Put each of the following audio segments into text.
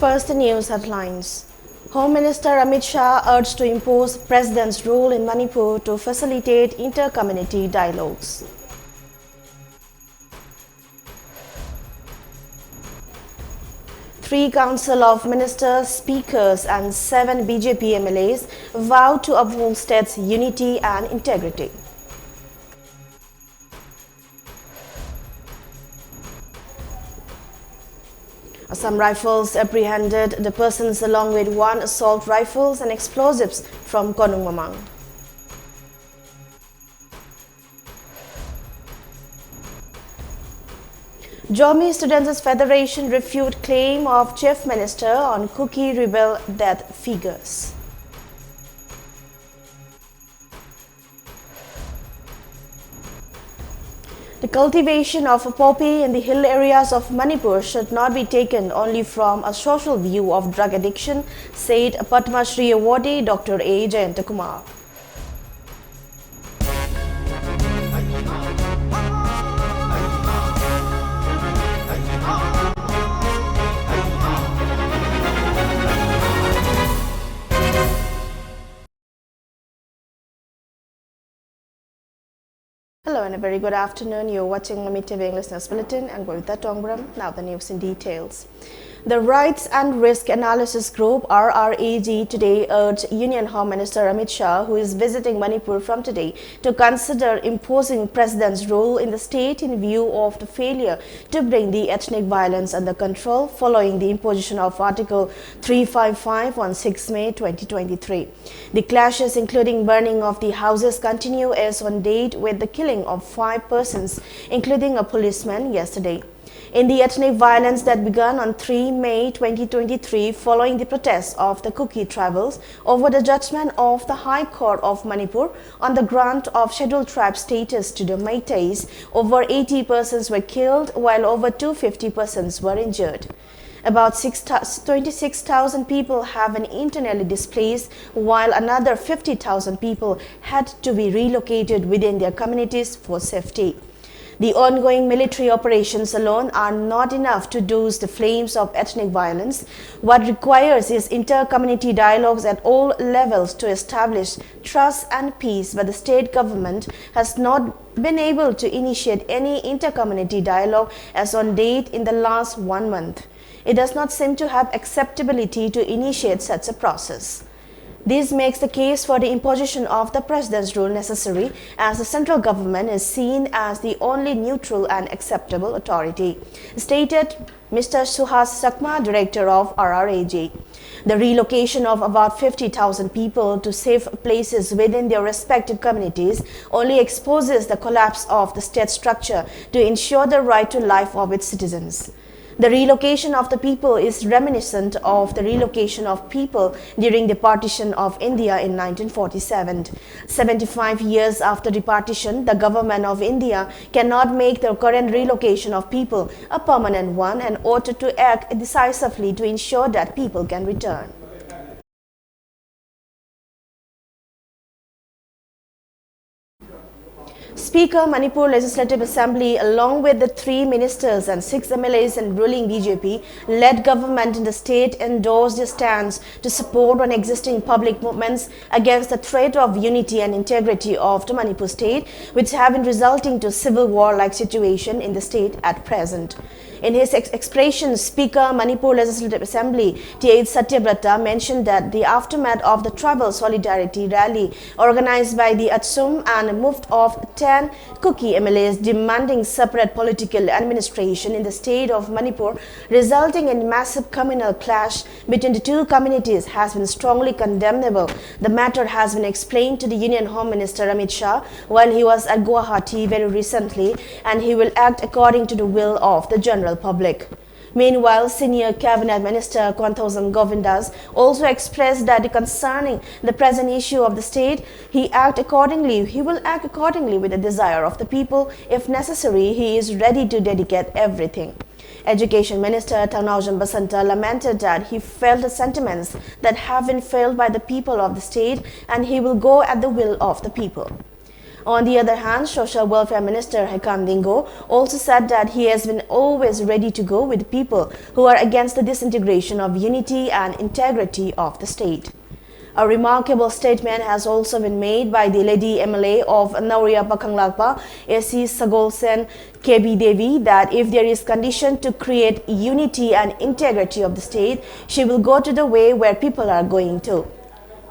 First, the news headlines. Home Minister Amit Shah urged to impose President's rule in Manipur to facilitate inter-community dialogues. Three Council of Ministers, Speakers and 7 BJP MLAs vowed to uphold state's unity and integrity. Assam Rifles apprehended the persons along with 1 assault rifles and explosives from Konung Mamang. Jomi Students' Federation refute claim of Chief Minister on Kuki rebel death figures. The cultivation of poppy in the hill areas of Manipur should not be taken only from a social view of drug addiction, said Padma Shri awardee Dr. A. Jayantakumar. Hello and a very good afternoon. You're watching MAMI TV English News Bulletin and with that Tongbram. Now the news in details. The Rights and Risk Analysis Group RRAG today urged Union Home Minister Amit Shah, who is visiting Manipur from today, to consider imposing President's rule in the state in view of the failure to bring the ethnic violence under control following the imposition of Article 355 on 6 May 2023. The clashes, including burning of the houses, continue as on date with the killing of 5 persons, including a policeman yesterday. In the ethnic violence that began on 3 May 2023 following the protests of the Kuki tribals over the judgment of the High Court of Manipur on the grant of scheduled tribe status to the Meiteis, over 80 persons were killed while over 250 persons were injured. About 26,000 people have been internally displaced, while another 50,000 people had to be relocated within their communities for safety. The ongoing military operations alone are not enough to douse the flames of ethnic violence. What requires is inter-community dialogues at all levels to establish trust and peace, but the state government has not been able to initiate any inter-community dialogue as on date in the last 1 month. It does not seem to have acceptability to initiate such a process. This makes the case for the imposition of the President's rule necessary, as the central government is seen as the only neutral and acceptable authority, stated Mr. Suhas Sakma, director of RRAG. The relocation of about 50,000 people to safe places within their respective communities only exposes the collapse of the state structure to ensure the right to life of its citizens. The relocation of the people is reminiscent of the relocation of people during the partition of India in 1947. 75 years after the partition, the government of India cannot make the current relocation of people a permanent one and ought to act decisively to ensure that people can return. Speaker Manipur Legislative Assembly, along with the 3 ministers and 6 MLAs and ruling BJP-led government in the state, endorsed their stance to support on existing public movements against the threat of unity and integrity of the Manipur state, which have been resulting to civil war-like situation in the state at present. In his expression, Speaker Manipur Legislative Assembly T.H. Satyabrata mentioned that the aftermath of the tribal solidarity rally organized by the Atsum and moved of 10 Kuki MLAs demanding separate political administration in the state of Manipur, resulting in massive communal clash between the two communities, has been strongly condemnable. The matter has been explained to the Union Home Minister Amit Shah while he was at Guwahati very recently, and he will act according to the will of the general public. Meanwhile, Senior Cabinet Minister Kwanthosan Govindas also expressed that concerning the present issue of the state, he will act accordingly with the desire of the people. If necessary, he is ready to dedicate everything. Education Minister Thangnaujan Basanta lamented that he felt the sentiments that have been felt by the people of the state, and he will go at the will of the people. On the other hand, Social Welfare Minister Hekan Dingo also said that he has been always ready to go with people who are against the disintegration of unity and integrity of the state. A remarkable statement has also been made by the Lady MLA of Nauria Pakanglakpa, A.C. Sagolsen KB Devi, that if there is condition to create unity and integrity of the state, she will go to the way where people are going to.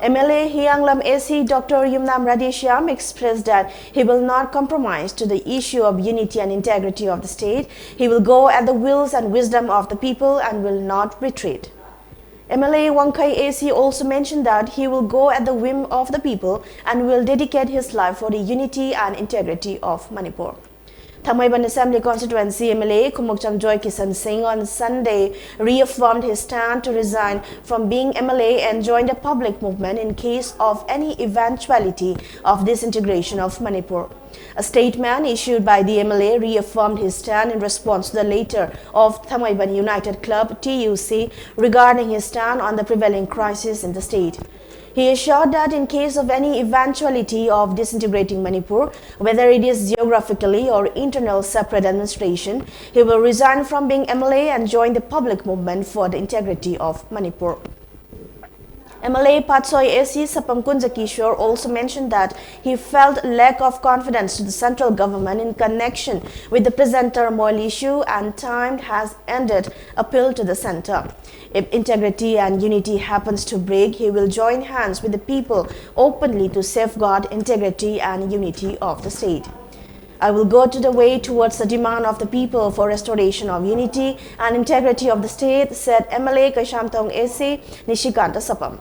MLA Hyanglam AC Dr. Yumnam Radeshyam expressed that he will not compromise to the issue of unity and integrity of the state. He will go at the wills and wisdom of the people and will not retreat. MLA Wangkai AC also mentioned that he will go at the whim of the people and will dedicate his life for the unity and integrity of Manipur. Thamaiban Assembly Constituency MLA Kumukcham Joy Kisan Singh on Sunday reaffirmed his stand to resign from being MLA and join the public movement in case of any eventuality of disintegration of Manipur. A statement issued by the MLA reaffirmed his stand in response to the letter of Thamaiban United Club TUC regarding his stand on the prevailing crisis in the state. He assured that in case of any eventuality of disintegrating Manipur, whether it is geographically or internal separate administration, he will resign from being MLA and join the public movement for the integrity of Manipur. MLA Patsoy AC Sapam Kunja Kishore also mentioned that he felt lack of confidence to the central government in connection with the present turmoil issue and time has ended appeal to the center. If integrity and unity happens to break, he will join hands with the people openly to safeguard integrity and unity of the state. I will go to the way towards the demand of the people for restoration of unity and integrity of the state, said MLA Kashamtong AC Nishikanta Sapam.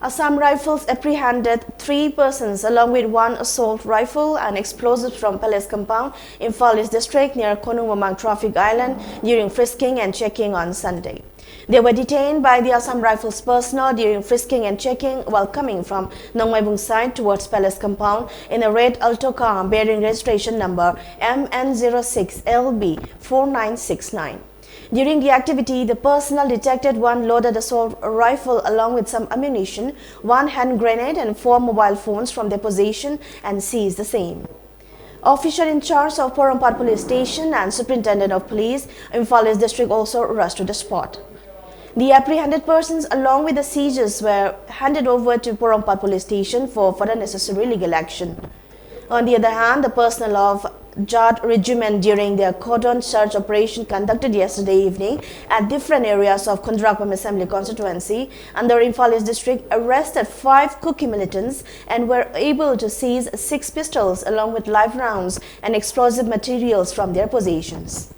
Assam Rifles apprehended 3 persons along with 1 assault rifle and explosives from Palace Compound in Falis district near Konumamang Traffic Island during frisking and checking on Sunday. They were detained by the Assam Rifles personnel during frisking and checking while coming from Nongmaibung side towards Palace Compound in a red Alto car bearing registration number MN06LB4969. During the activity, the personnel detected 1 loaded assault rifle along with some ammunition, 1 hand grenade and 4 mobile phones from their possession and seized the same. Officer in charge of Porompat Police Station and Superintendent of Police in Falis District also rushed to the spot. The apprehended persons along with the seizures were handed over to Porompat Police Station for further necessary legal action. On the other hand, the personnel of Jat Regiment during their cordon search operation conducted yesterday evening at different areas of Kundrakpam Assembly Constituency under Imphal District arrested 5 Kuki militants and were able to seize 6 pistols along with live rounds and explosive materials from their possessions.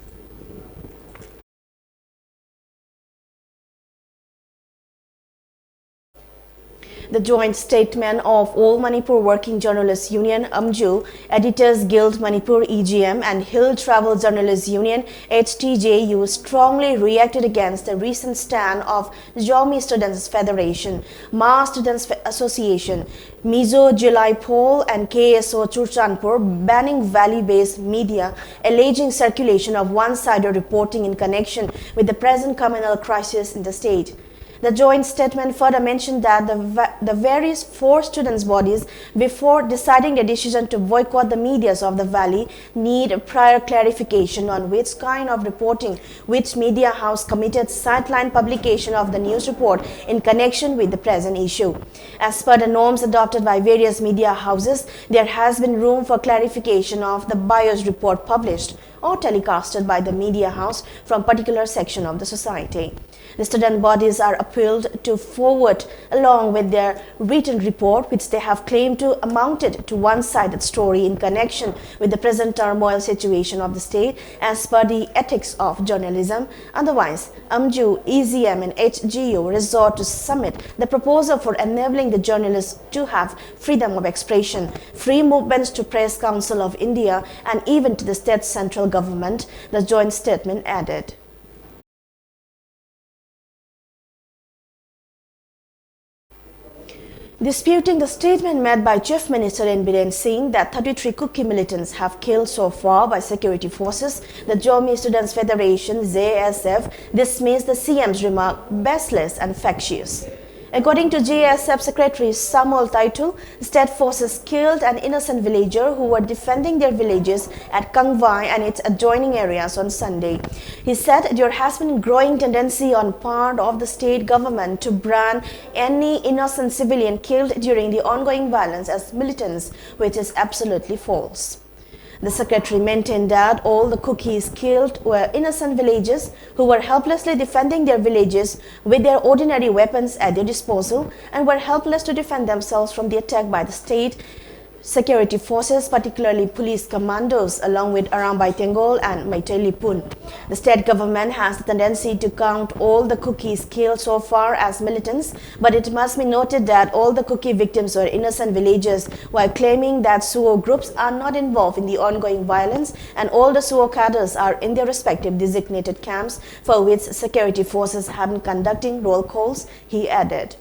The joint statement of All Manipur Working Journalists Union (AMJU), Editors Guild Manipur (EGM) and Hill Travel Journalists Union (HTJU) strongly reacted against the recent stand of Jommi Students Federation, Ma Students Association, Mizo Julai Pol and KSO Churchanpur banning valley-based media, alleging circulation of one-sided reporting in connection with the present communal crisis in the state. The joint statement further mentioned that the various 4 students' bodies, before deciding the decision to boycott the medias of the valley, need prior clarification on which kind of reporting which media house committed sideline publication of the news report in connection with the present issue. As per the norms adopted by various media houses, there has been room for clarification of the bios report published or telecasted by the media house from particular section of the society. The student bodies are appealed to forward along with their written report which they have claimed to amounted to one-sided story in connection with the present turmoil situation of the state as per the ethics of journalism. Otherwise, AMJU, EZM and HGU resort to submit the proposal for enabling the journalists to have freedom of expression, free movements to Press Council of India and even to the state central government, the joint statement added. Disputing the statement made by Chief Minister in Biren Singh that 33 Kuki militants have killed so far by security forces, the Jammu Students Federation (JSF) dismissed the CM's remark baseless and factious. According to JSF Secretary Samuel Taitul, state forces killed an innocent villager who were defending their villages at Kangwai and its adjoining areas on Sunday. He said there has been a growing tendency on part of the state government to brand any innocent civilian killed during the ongoing violence as militants, which is absolutely false. The secretary maintained that all the Kukis killed were innocent villagers who were helplessly defending their villages with their ordinary weapons at their disposal and were helpless to defend themselves from the attack by the state security forces, particularly police commandos, along with Arambai Tengol and Maiteli Pun. The state government has the tendency to count all the Kukis killed so far as militants, but it must be noted that all the Kuki victims were innocent villagers, while claiming that Suo groups are not involved in the ongoing violence and all the Suo cadres are in their respective designated camps for which security forces have been conducting roll calls, he added.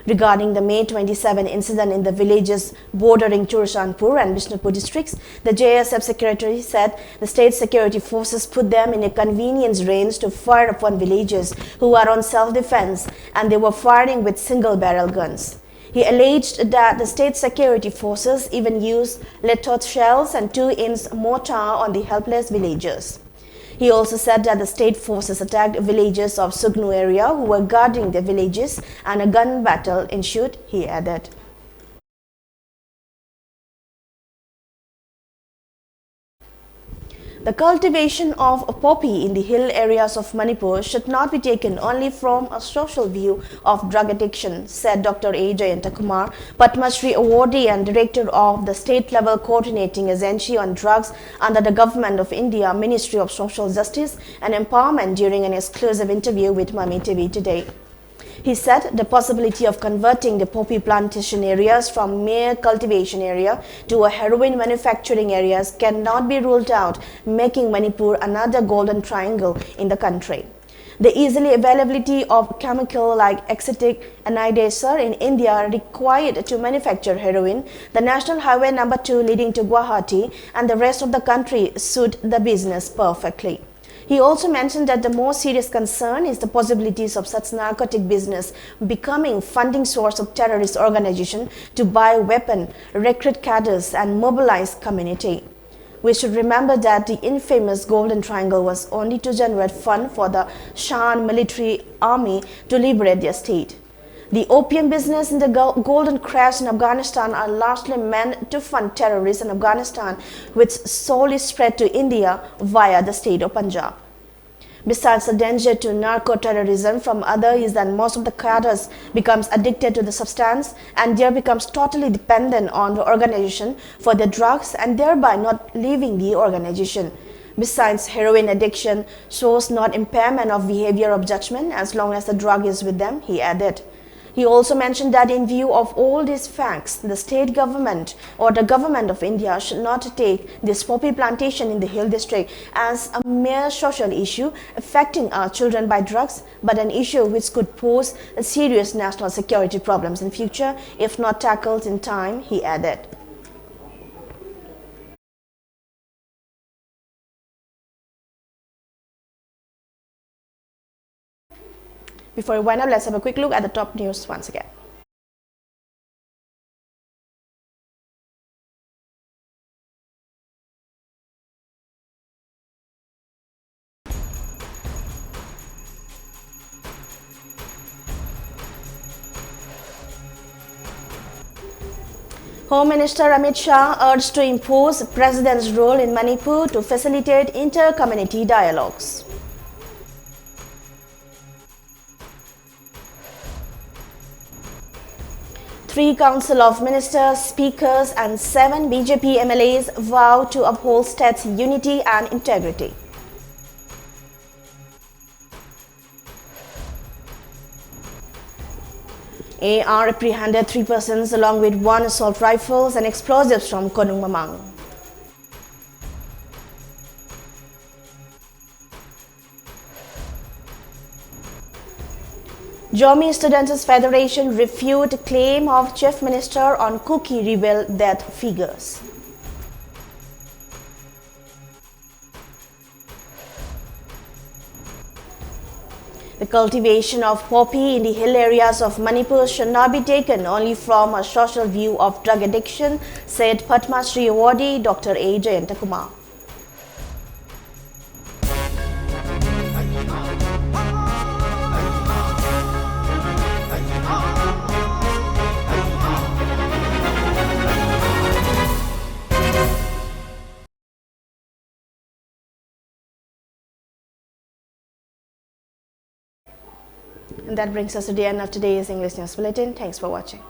Regarding the May 27 incident in the villages bordering Churachandpur and Bishnupur districts, the JSF secretary said the state security forces put them in a convenience range to fire upon villagers who are on self-defense, and they were firing with single-barrel guns. He alleged that the state security forces even used lead shells and 2-inch mortar on the helpless villagers. He also said that the state forces attacked villagers of Sugnu area who were guarding their villages and a gun battle ensued, he added. The cultivation of poppy in the hill areas of Manipur should not be taken only from a social view of drug addiction, said Dr. A. Jayanta Kumar, Padma Shri awardee and director of the state-level coordinating agency on drugs under the Government of India Ministry of Social Justice and Empowerment during an exclusive interview with MAMI TV today. He said the possibility of converting the poppy plantation areas from mere cultivation area to a heroin manufacturing areas cannot be ruled out, making Manipur another golden triangle in the country. The easily availability of chemical like acetic anhydride in India required to manufacture heroin, the National Highway No. 2 leading to Guwahati and the rest of the country suit the business perfectly. He also mentioned that the more serious concern is the possibilities of such narcotic business becoming funding source of terrorist organization to buy weapon, recruit cadres and mobilize community. We should remember that the infamous Golden Triangle was only to generate fund for the Shan military army to liberate their state. The opium business and the golden crash in Afghanistan are largely meant to fund terrorists in Afghanistan, which solely spread to India via the state of Punjab. Besides the danger to narco-terrorism from others is that most of the cadres becomes addicted to the substance and there becomes totally dependent on the organization for their drugs and thereby not leaving the organization. Besides, heroin addiction shows not impairment of behavior of judgment as long as the drug is with them, he added. He also mentioned that in view of all these facts, the state government or the government of India should not take this poppy plantation in the Hill district as a mere social issue affecting our children by drugs, but an issue which could pose serious national security problems in future if not tackled in time, he added. Before we wind up, let's have a quick look at the top news once again. Home Minister Amit Shah urged to impose President's role in Manipur to facilitate inter-community dialogues. Three Council of Ministers, Speakers and 7 BJP MLAs vow to uphold state's unity and integrity. AR apprehended 3 persons along with 1 assault rifles and explosives from Konung Mamang. Jammu Students' Federation refute claim of Chief Minister on cookie reveal death figures. The cultivation of poppy in the hill areas of Manipur should not be taken only from a social view of drug addiction, said Padma Shri awardee Dr. A. Jayantakumar. And that brings us to the end of today's English News Bulletin. Thanks for watching.